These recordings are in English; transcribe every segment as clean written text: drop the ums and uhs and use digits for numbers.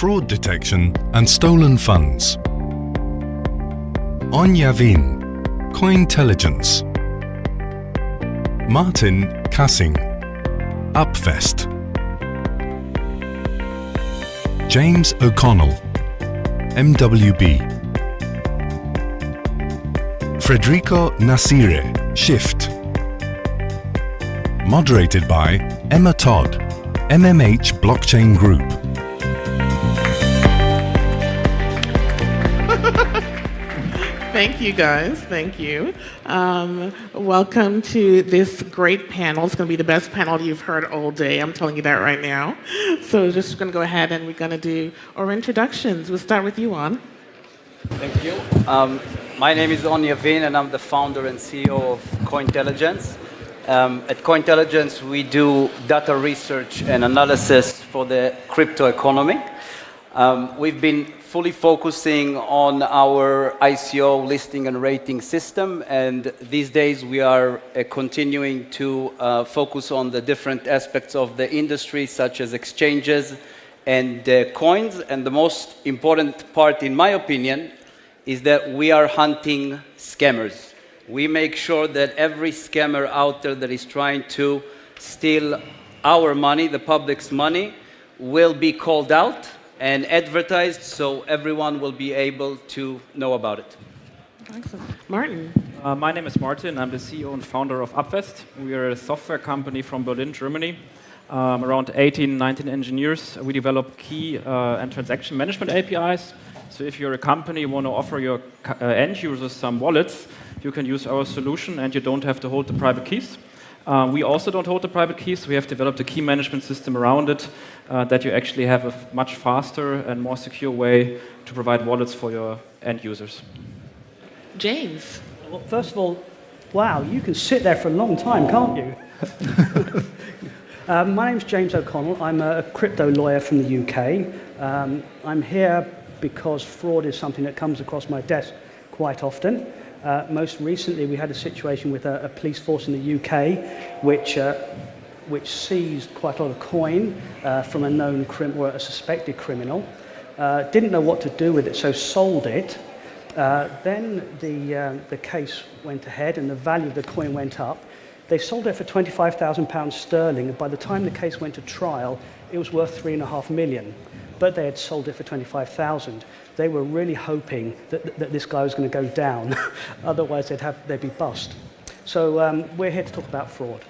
fraud detection and stolen funds. On Yavin, Cointelligence. Martin Kassing, UPVEST. James O'Connell, MWB. Fredrico Nassire, SHYFT. Moderated by Emma Todd, MMH Blockchain Group. Thank you, guys. Thank you. Welcome to this great panel. It's going to be the best panel you've heard all day. I'm telling you that right now. So just going to go ahead and we're going to do our introductions. We'll start with you, On. Thank you. My name is Yavin, and I'm the founder and CEO of Cointelligence. At Cointelligence, we do data research and analysis for the crypto economy. We've been fully focusing on our ICO listing and rating system, and these days we are continuing to focus on the different aspects of the industry, such as exchanges and coins. And the most important part, in my opinion, is that we are hunting scammers. We make sure that every scammer out there that is trying to steal our money, the public's money, will be called out and advertised, so everyone will be able to know about it. Excellent. Martin. My name is Martin. I'm the CEO and founder of UPVEST. We are a software company from Berlin, Germany. Around 18, 19 engineers. We develop key and transaction management APIs. So if you're a company, you want to offer your end users some wallets, you can use our solution and you don't have to hold the private keys. We also don't hold the private keys. We have developed a key management system around it that you actually have a much faster and more secure way to provide wallets for your end users. James. Well, first of all, wow, you can sit there for a long time, can't you? My name's James O'Connell. I'm a crypto lawyer from the UK. I'm here because fraud is something that comes across my desk quite often. Most recently, we had a situation with a police force in the UK which seized quite a lot of coin from a known criminal or a suspected criminal. Didn't know what to do with it, so sold it. Then the case went ahead and the value of the coin went up. They sold it for £25,000 sterling, and by the time the case went to trial, it was worth $3.5 million. But they had sold it for 25,000. They were really hoping that this guy was going to go down. Otherwise, they'd be bust. So we're here to talk about fraud.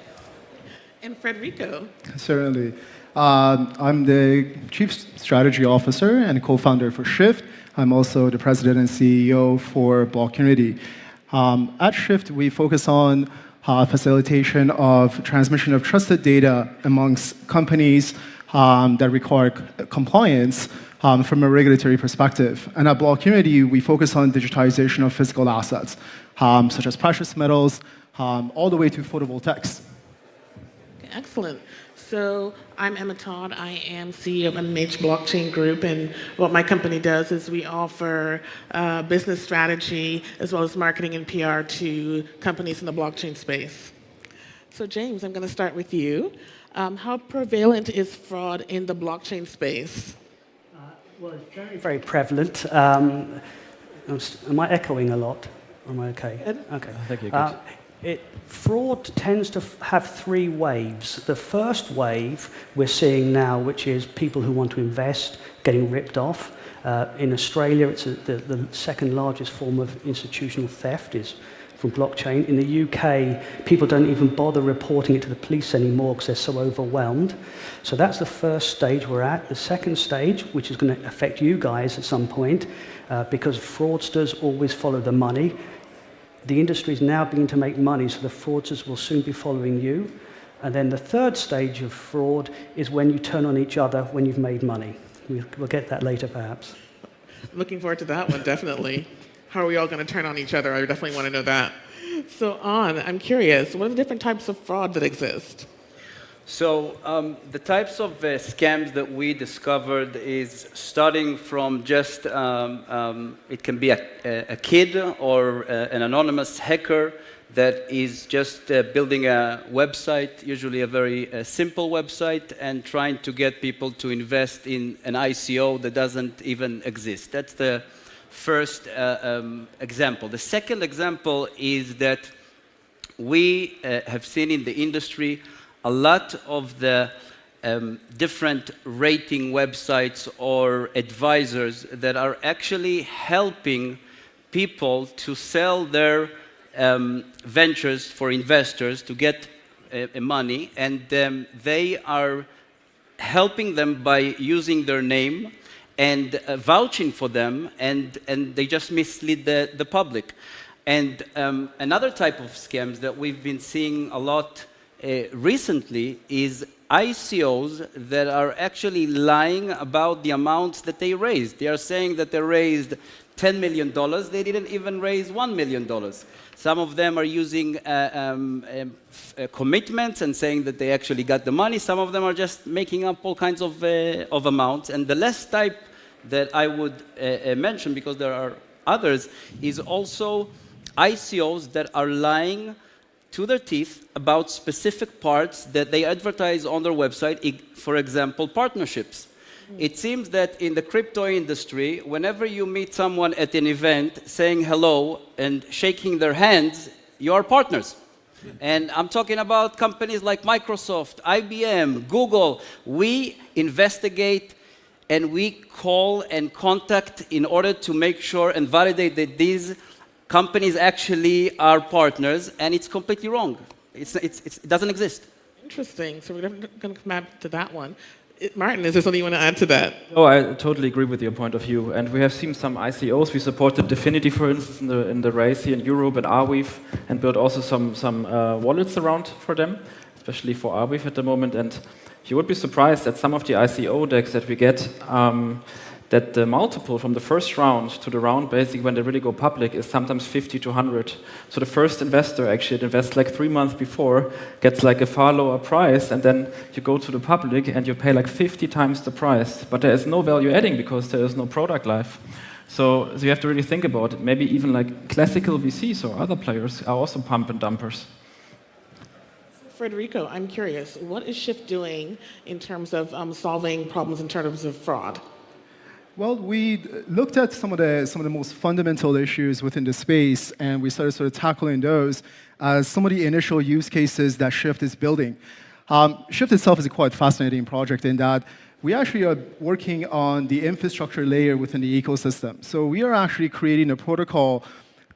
And Fredrico. Certainly. I'm the Chief Strategy Officer and co-founder for SHYFT. I'm also the President and CEO for Blockchain. At SHYFT, we focus on facilitation of transmission of trusted data amongst companies that require compliance from a regulatory perspective. And at Blockchain, we focus on digitization of physical assets, such as precious metals, all the way to photovoltaics. Okay, excellent. So I'm Emma Todd. I am CEO of MMH Blockchain Group, and what my company does is we offer business strategy as well as marketing and PR to companies in the blockchain space. So James, I'm going to start with you. How prevalent is fraud in the blockchain space? Well, it's very, very prevalent. Am I echoing a lot? Am I okay? Okay. I think you're good. Fraud tends to have three waves. The first wave we're seeing now, which is people who want to invest getting ripped off. In Australia, it's the second largest form of institutional theft is from blockchain. In the UK, people don't even bother reporting it to the police anymore because they're so overwhelmed. So that's the first stage we're at. The second stage, which is going to affect you guys at some point, because fraudsters always follow the money. The industry is now beginning to make money, so the fraudsters will soon be following you. And then the third stage of fraud is when you turn on each other when you've made money. We'll get that later, perhaps. Looking forward to that one, definitely. How are we all going to turn on each other? I definitely want to know that. So, I'm curious, what are the different types of fraud that exist? So the types of scams that we discovered is starting from just, it can be a kid or an anonymous hacker that is just building a website, usually a very simple website, and trying to get people to invest in an ICO that doesn't even exist. That's the first example. The second example is that we have seen in the industry a lot of the different rating websites or advisors that are actually helping people to sell their ventures for investors to get money, and they are helping them by using their name and vouching for them, and they just mislead the public. And another type of scams that we've been seeing a lot recently is ICOs that are actually lying about the amounts that they raised. They are saying that they raised $10 million. They didn't even raise $1 million. Some of them are using commitments and saying that they actually got the money. Some of them are just making up all kinds of amounts. And the last type that I would mention, because there are others, is also ICOs that are lying to their teeth about specific parts that they advertise on their website, for example, partnerships. It seems that in the crypto industry, whenever you meet someone at an event saying hello and shaking their hands, you are partners. And I'm talking about companies like Microsoft, IBM, Google. We investigate and we call and contact in order to make sure and validate that these companies actually are partners, and it's completely wrong. It doesn't exist. Interesting. So we're going to come back to that one. Martin, is there something you want to add to that? Oh, I totally agree with your point of view. And we have seen some ICOs. We supported Definity, for instance, in the race here in Europe and Arweave, and built also some wallets around for them, especially for Arweave at the moment. And you would be surprised at some of the ICO decks that we get, that the multiple from the first round to the round, basically when they really go public, is sometimes 50 to 100. So the first investor actually invests like 3 months before, gets like a far lower price, and then you go to the public and you pay like 50 times the price. But there is no value adding because there is no product life. So you have to really think about it. Maybe even like classical VCs or other players are also pump and dumpers. Fredrico, I'm curious, what is SHYFT doing in terms of solving problems in terms of fraud? Well, we looked at some of the most fundamental issues within the space, and we started sort of tackling those as some of the initial use cases that SHYFT is building. SHYFT itself is a quite fascinating project in that we actually are working on the infrastructure layer within the ecosystem. So we are actually creating a protocol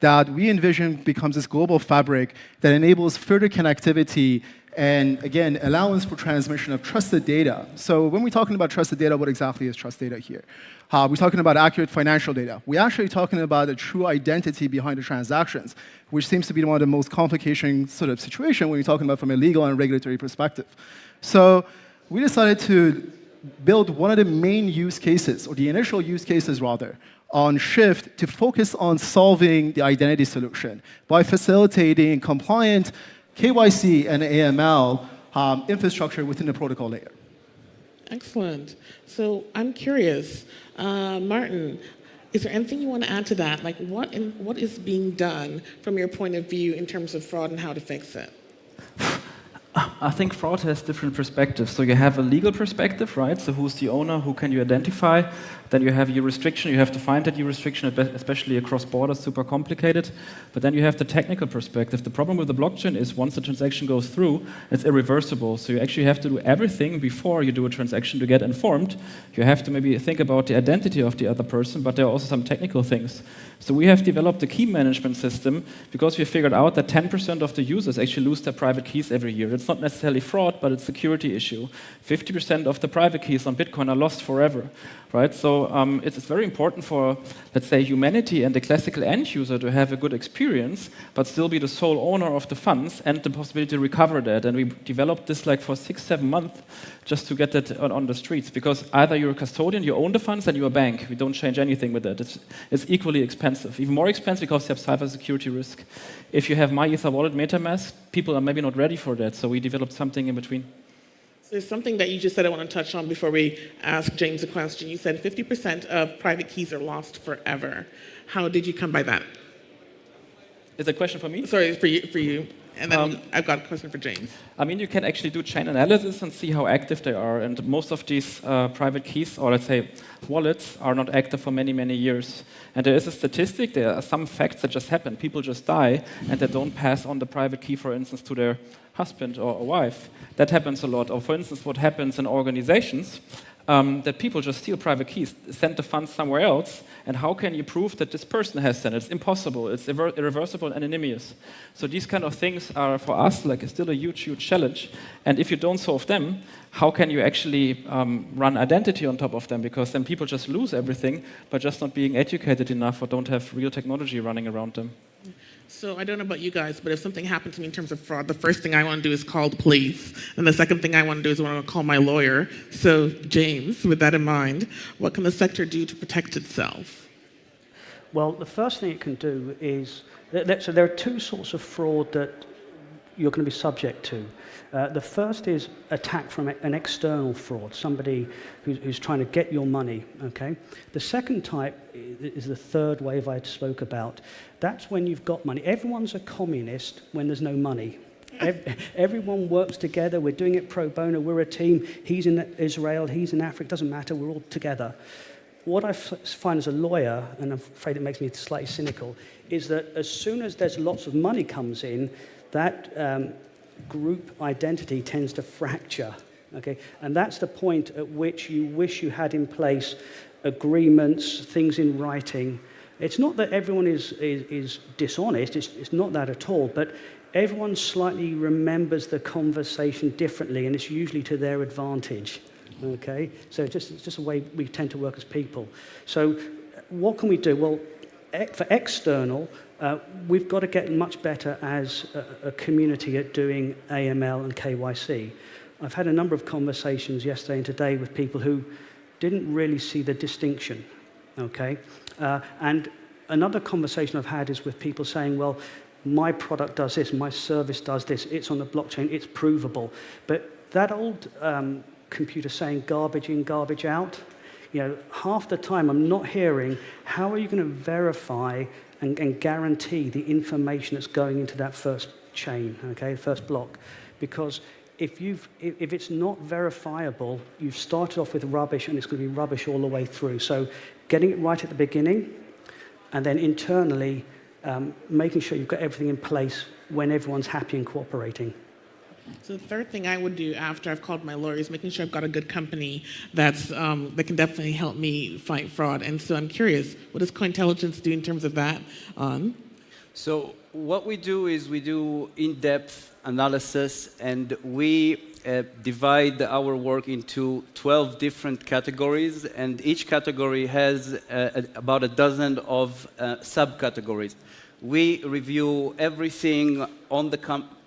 that we envision becomes this global fabric that enables further connectivity and, again, allowance for transmission of trusted data. So when we're talking about trusted data, what exactly is trusted data here? We're talking about accurate financial data. We're actually talking about a true identity behind the transactions, which seems to be one of the most complicated sort of situation when you're talking about from a legal and regulatory perspective. So we decided to build one of the main use cases, or the initial use cases rather, on SHYFT to focus on solving the identity solution by facilitating compliant KYC and AML infrastructure within the protocol layer. Excellent. So I'm curious, Martin, is there anything you want to add to that? Like what is being done from your point of view in terms of fraud and how to fix it? I think fraud has different perspectives. So you have a legal perspective, right? So who's the owner? Who can you identify? Then you have your restriction. You have to find that your restriction, especially across borders, super complicated. But then you have the technical perspective. The problem with the blockchain is once the transaction goes through, it's irreversible. So you actually have to do everything before you do a transaction to get informed. You have to maybe think about the identity of the other person, but there are also some technical things. So we have developed a key management system because we figured out that 10% of the users actually lose their private keys every year. It's not necessarily fraud, but it's a security issue. 50% of the private keys on Bitcoin are lost forever, right? So it's very important for, let's say, humanity and the classical end user to have a good experience, but still be the sole owner of the funds and the possibility to recover that. And we developed this like for 6-7 months just to get that on the streets, because either you're a custodian, you own the funds, and you're a bank. We don't change anything with that. It's equally expensive, even more expensive because you have cybersecurity risk. If you have MyEther wallet, MetaMask, people are maybe not ready for that, so we developed something in between. So there's something that you just said I want to touch on before we ask James a question. You said 50% of private keys are lost forever. How did you come by that? Is a question for me? Sorry, for you. And then I've got a question for James. I mean, you can actually do chain analysis and see how active they are. And most of these private keys, or let's say wallets, are not active for many, many years. And there is a statistic, there are some facts that just happen. People just die, and they don't pass on the private key, for instance, to their husband or wife. That happens a lot. Or for instance, what happens in organizations, that people just steal private keys, send the funds somewhere else, and how can you prove that this person has them? It's impossible. It's irreversible and anonymous. So these kind of things are, for us, like still a huge, huge challenge. And if you don't solve them, how can you actually run identity on top of them? Because then people just lose everything by just not being educated enough or don't have real technology running around them. So I don't know about you guys, but if something happened to me in terms of fraud, the first thing I want to do is call the police. And the second thing I want to do is I want to call my lawyer. So James, with that in mind, what can the sector do to protect itself? Well, the first thing it can do is, so there are two sorts of fraud that you're going to be subject to. The first is attack from an external fraud, somebody who's trying to get your money, okay? The second type is the third wave I spoke about. That's when you've got money. Everyone's a communist when there's no money. Everyone works together. We're doing it pro bono. We're a team. He's in Israel. He's in Africa. It doesn't matter. We're all together. What I find as a lawyer, and I'm afraid it makes me slightly cynical, is that as soon as there's lots of money comes in, that group identity tends to fracture, okay? And that's the point at which you wish you had in place agreements, things in writing. It's not that everyone is dishonest, it's not that at all, but everyone slightly remembers the conversation differently, and it's usually to their advantage, okay? So it's just a way we tend to work as people. So what can we do? Well, for external, we've got to get much better as a community at doing AML and KYC. I've had a number of conversations yesterday and today with people who didn't really see the distinction, okay? And another conversation I've had is with people saying, well, my product does this, my service does this, it's on the blockchain, it's provable. But that old computer saying garbage in, garbage out, you know, half the time I'm not hearing, how are you going to verify and guarantee the information that's going into that first chain, okay, first block? Because if it's not verifiable, you've started off with rubbish and it's going to be rubbish all the way through. So getting it right at the beginning, and then internally making sure you've got everything in place when everyone's happy and cooperating. So the third thing I would do after I've called my lawyer is making sure I've got a good company that can definitely help me fight fraud. And so I'm curious, what does Cointelligence do in terms of that? So what we do is we do in-depth analysis, and we divide our work into 12 different categories, and each category has about a dozen of subcategories. We review everything on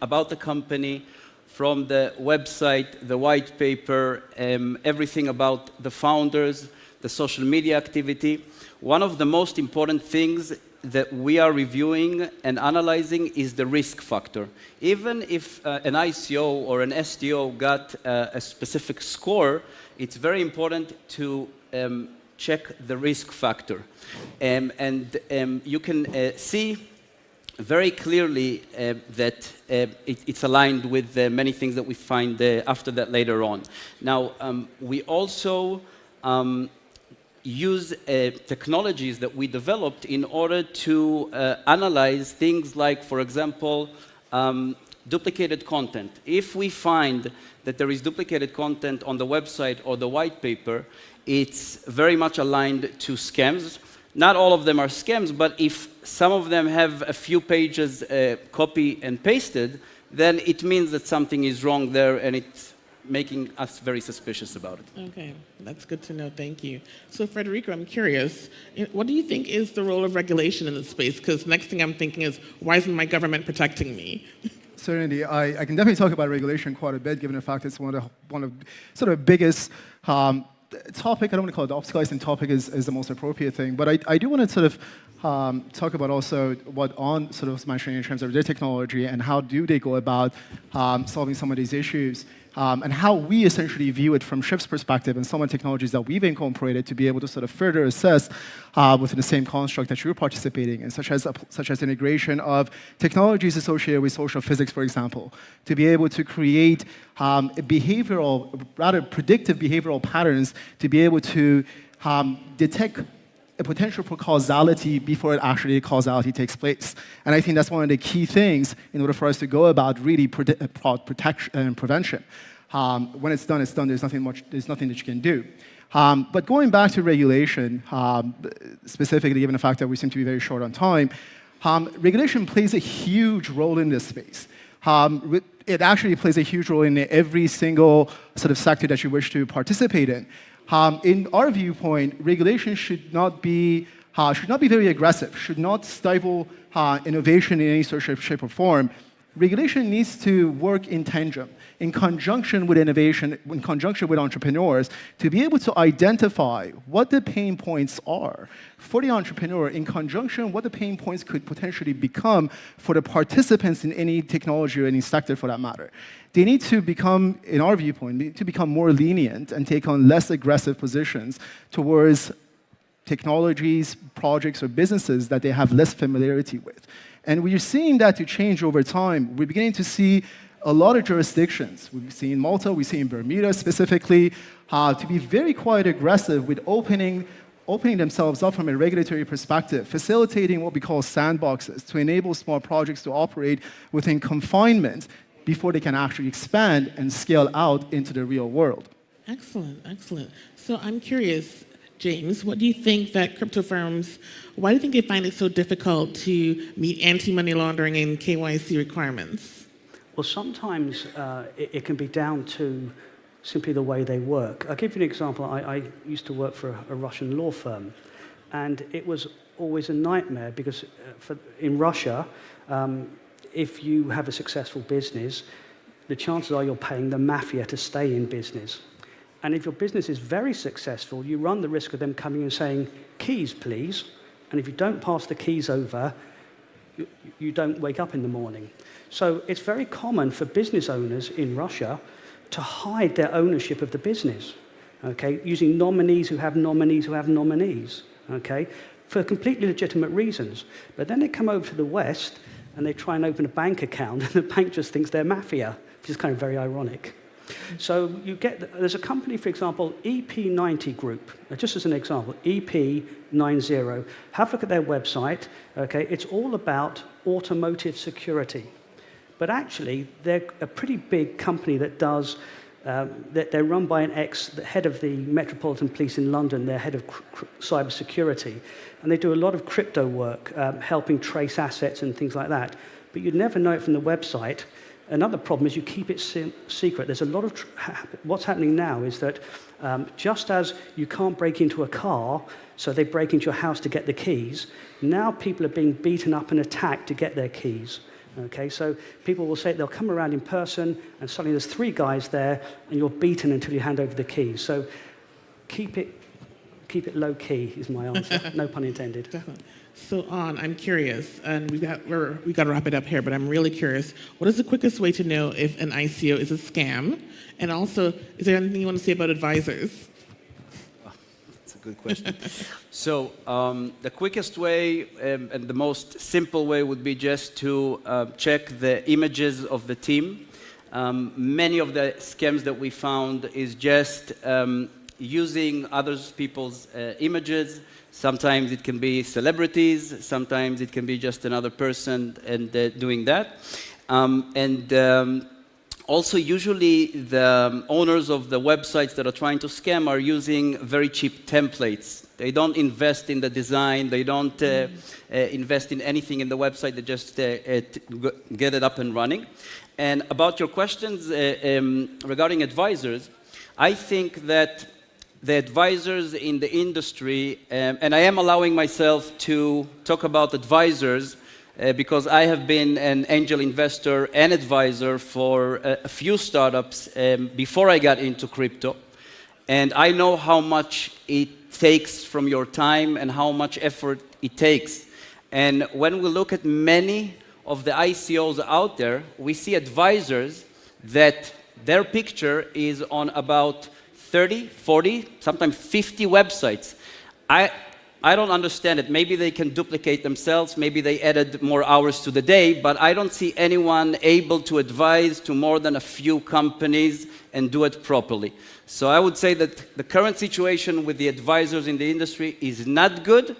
about the company, from the website, the white paper, everything about the founders, the social media activity. One of the most important things that we are reviewing and analyzing is the risk factor. Even if an ICO or an STO got a specific score, it's very important to check the risk factor. You can see very clearly that it's aligned with many things that we find after that later on. Now, we also use technologies that we developed in order to analyze things like, for example, duplicated content. If we find that there is duplicated content on the website or the white paper, it's very much aligned to scams. Not all of them are scams, but if some of them have a few pages copy and pasted, then it means that something is wrong there, and it's making us very suspicious about it. Okay, that's good to know. Thank you. So, Fredrico, I'm curious, what do you think is the role of regulation in this space? Because next thing I'm thinking is, why isn't my government protecting me? Certainly, I can definitely talk about regulation quite a bit, given the fact it's one of sort of biggest topic. I don't want to call it the obstacle topic is the most appropriate thing, but I do want to sort of talk about also what On sort of was mentioning in terms of their technology and how do they go about solving some of these issues. and how we essentially view it from SHYFT's perspective and some of the technologies that we've incorporated to be able to sort of further assess within the same construct that you're participating in, such as integration of technologies associated with social physics, for example, to be able to create predictive behavioral patterns to be able to detect a potential for causality before actually causality takes place. And I think that's one of the key things in order for us to go about really protection and prevention. When it's done, there's nothing that you can do. But going back to regulation, specifically given the fact that we seem to be very short on time, regulation plays a huge role in this space. It actually plays a huge role in every single sort of sector that you wish to participate in. In our viewpoint, regulation should not be very aggressive, should not stifle innovation in any sort of shape or form. Regulation needs to work in tandem, in conjunction with innovation, in conjunction with entrepreneurs, to be able to identify what the pain points are for the entrepreneur, in conjunction what the pain points could potentially become for the participants in any technology or any sector for that matter. They need to become, in our viewpoint, more lenient and take on less aggressive positions towards technologies, projects, or businesses that they have less familiarity with. And we're seeing that to change over time. We're beginning to see a lot of jurisdictions. We've seen Malta, we see in Bermuda specifically, to be very quite aggressive with opening themselves up from a regulatory perspective, facilitating what we call sandboxes to enable small projects to operate within confinement before they can actually expand and scale out into the real world. Excellent, excellent. So I'm curious, James, what do you think that crypto firms, why do you think they find it so difficult to meet anti-money laundering and KYC requirements? Well, sometimes it can be down to simply the way they work. I'll give you an example. I used to work for a Russian law firm, and it was always a nightmare because in Russia, if you have a successful business, the chances are you're paying the mafia to stay in business. And if your business is very successful, you run the risk of them coming and saying, keys, please. And if you don't pass the keys over, you don't wake up in the morning. So it's very common for business owners in Russia to hide their ownership of the business, okay, using nominees who have nominees who have nominees, okay, for completely legitimate reasons. But then they come over to the West and they try and open a bank account, and the bank just thinks they're mafia, which is kind of very ironic. So there's a company, for example, EP90 Group, just as an example, EP90. Have a look at their website, okay? It's all about automotive security. But actually, they're a pretty big company that does, they're run by the head of the Metropolitan Police in London, they're head of cyber security. And they do a lot of crypto work, helping trace assets and things like that. But you'd never know it from the website. Another problem is you keep it secret. There's a lot of what's happening now is that just as you can't break into a car, so they break into your house to get the keys, now people are being beaten up and attacked to get their keys. Okay, so people will say they'll come around in person, and suddenly there's 3 guys there, and you're beaten until you hand over the keys. So keep it low key is my answer. No pun intended. Definitely. So I'm curious, and we got to wrap it up here, but I'm really curious. What is the quickest way to know if an ICO is a scam? And also, is there anything you want to say about advisors? That's a good question. So the quickest way and the most simple way would be just to check the images of the team. Many of the scams that we found is just using other people's images. Sometimes it can be celebrities, sometimes it can be just another person and doing that. Also, usually the owners of the websites that are trying to scam are using very cheap templates. They don't invest in the design, they don't invest in anything in the website, they just get it up and running. And about your questions regarding advisors, I think that the advisors in the industry, and I am allowing myself to talk about advisors because I have been an angel investor and advisor for a few startups before I got into crypto. And I know how much it takes from your time and how much effort it takes. And when we look at many of the ICOs out there, we see advisors that their picture is on about 30, 40, sometimes 50 websites. I don't understand it. Maybe they can duplicate themselves, maybe they added more hours to the day, but I don't see anyone able to advise to more than a few companies and do it properly. So I would say that the current situation with the advisors in the industry is not good,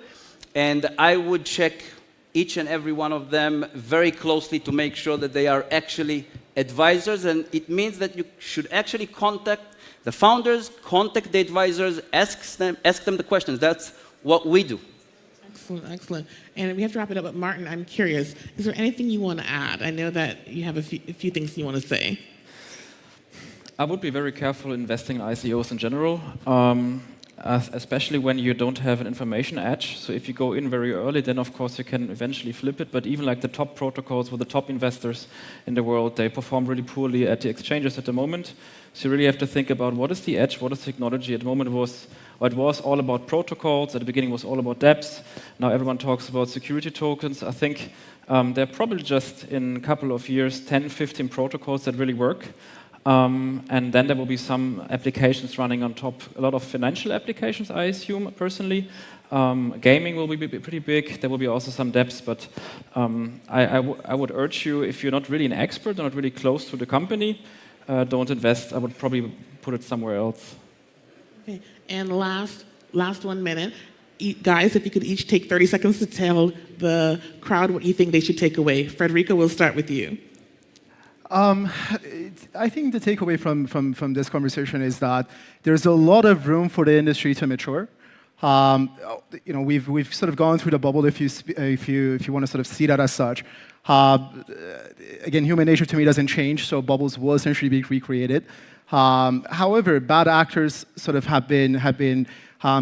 and I would check each and every one of them very closely to make sure that they are actually advisors, and it means that you should actually contact the founders, contact the advisors, ask them the questions. That's what we do. Excellent, excellent. And we have to wrap it up, but Martin, I'm curious, is there anything you want to add? I know that you have a few things you want to say. I would be very careful investing in ICOs in general, especially when you don't have an information edge. So if you go in very early, then of course you can eventually flip it. But even like the top protocols with the top investors in the world, they perform really poorly at the exchanges at the moment. So you really have to think about what is the edge, what is technology. At the moment it was all about protocols. At the beginning it was all about dApps. Now everyone talks about security tokens. I think there are probably just in a couple of years 10, 15 protocols that really work. And then there will be some applications running on top, a lot of financial applications, I assume, personally. Gaming will be pretty big. There will be also some dApps, but I would urge you, if you're not really an expert or not really close to the company, don't invest. I would probably put it somewhere else. Okay. And last 1 minute. Guys, if you could each take 30 seconds to tell the crowd what you think they should take away. Fredrico, we'll start with you. I think the takeaway from this conversation is that there's a lot of room for the industry to mature. We've sort of gone through the bubble, if you want to sort of see that as such. Again, human nature to me doesn't change, so bubbles will essentially be recreated. However, bad actors sort of have been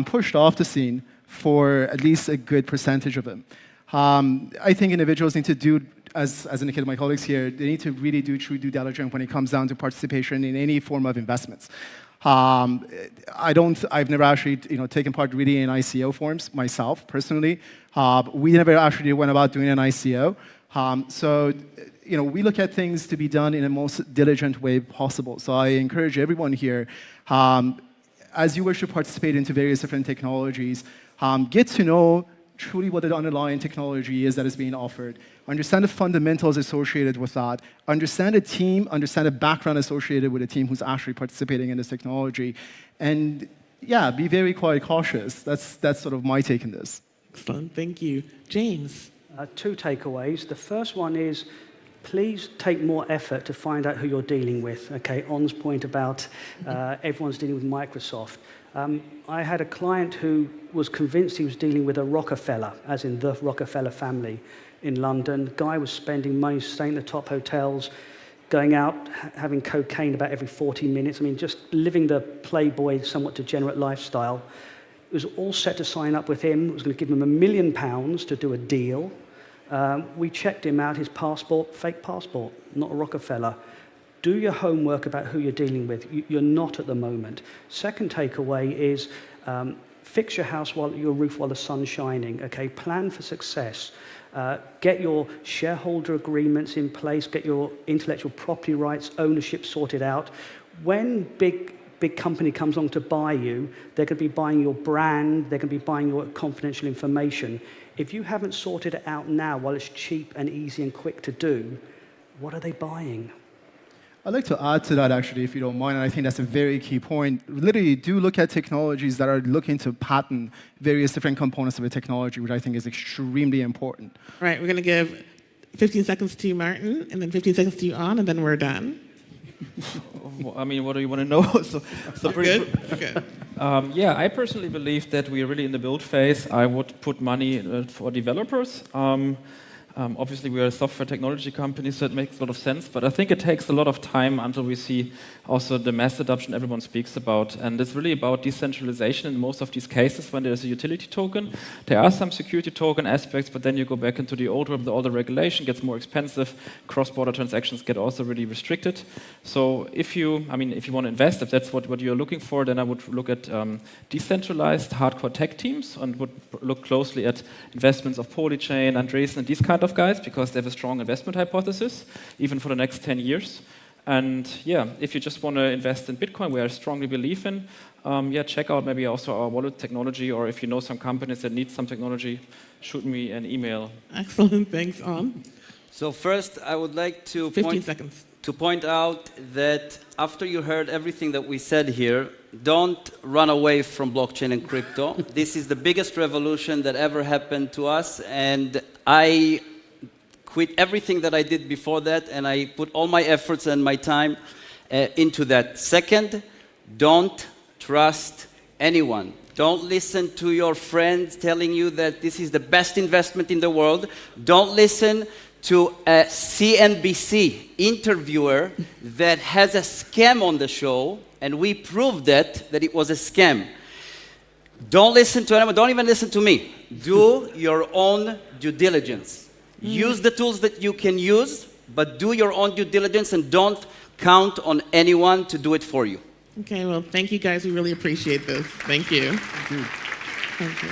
pushed off the scene for at least a good percentage of them. I think individuals need to do, as indicated by my colleagues here, they need to really do true due diligence when it comes down to participation in any form of investments. I've never actually taken part really in ICO forums myself, personally. We never actually went about doing an ICO. So we look at things to be done in the most diligent way possible. So I encourage everyone here, as you wish to participate into various different technologies, get to know truly what the underlying technology is that is being offered. Understand the fundamentals associated with that. Understand the team, understand the background associated with the team who's actually participating in this technology. And yeah, be very quite cautious. That's sort of my take on this. Excellent, thank you. James? 2 takeaways. The first one is, please take more effort to find out who you're dealing with. Okay, On's point about everyone's dealing with Microsoft. I had a client who was convinced he was dealing with a Rockefeller, as in the Rockefeller family in London. Guy was spending money, staying at the top hotels, going out, having cocaine about every 40 minutes. I mean, just living the playboy, somewhat degenerate lifestyle. It was all set to sign up with him. It was going to give him £1 million to do a deal. We checked him out, his passport, fake passport, not a Rockefeller. Do your homework about who you're dealing with. You're not at the moment. Second takeaway is fix your house your roof while the sun's shining. Okay, plan for success. Get your shareholder agreements in place. Get your intellectual property rights, ownership sorted out. When big company comes along to buy you, they're going to be buying your brand. They're going to be buying your confidential information. If you haven't sorted it out now while it's cheap and easy and quick to do, what are they buying? I'd like to add to that, actually, if you don't mind, and I think that's a very key point. Literally, do look at technologies that are looking to patent various different components of a technology, which I think is extremely important. All right, we're going to give 15 seconds to Martin, and then 15 seconds to you, On, and then we're done. I mean, what do you want to know? so pretty good. Yeah, I personally believe that we are really in the build phase. I would put money for developers. Obviously, we are a software technology company, so it makes a lot of sense. But I think it takes a lot of time until we see also the mass adoption everyone speaks about. And it's really about decentralization in most of these cases when there's a utility token. There are some security token aspects, but then you go back into the old world, all the regulation gets more expensive. Cross-border transactions get also really restricted. So if you want to invest, if that's what you're looking for, then I would look at decentralized hardcore tech teams and would look closely at investments of Polychain, Andreessen, and these kind of guys, because they have a strong investment hypothesis, even for the next 10 years. And yeah, if you just want to invest in Bitcoin, where I strongly believe in, yeah, check out maybe also our wallet technology, or if you know some companies that need some technology, shoot me an email. Excellent. Thanks, On. So first, I would like to 15 seconds. point out that after you heard everything that we said here, don't run away from blockchain and crypto. This is the biggest revolution that ever happened to us, and I quit everything that I did before that, and I put all my efforts and my time into that. Second, don't trust anyone. Don't listen to your friends telling you that this is the best investment in the world. Don't listen to a CNBC interviewer that has a scam on the show, and we proved that it was a scam. Don't listen to anyone. Don't even listen to me. Do your own due diligence. Use the tools that you can use, but do your own due diligence and don't count on anyone to do it for you. Okay, well, thank you guys. We really appreciate this. Thank you. Thank you.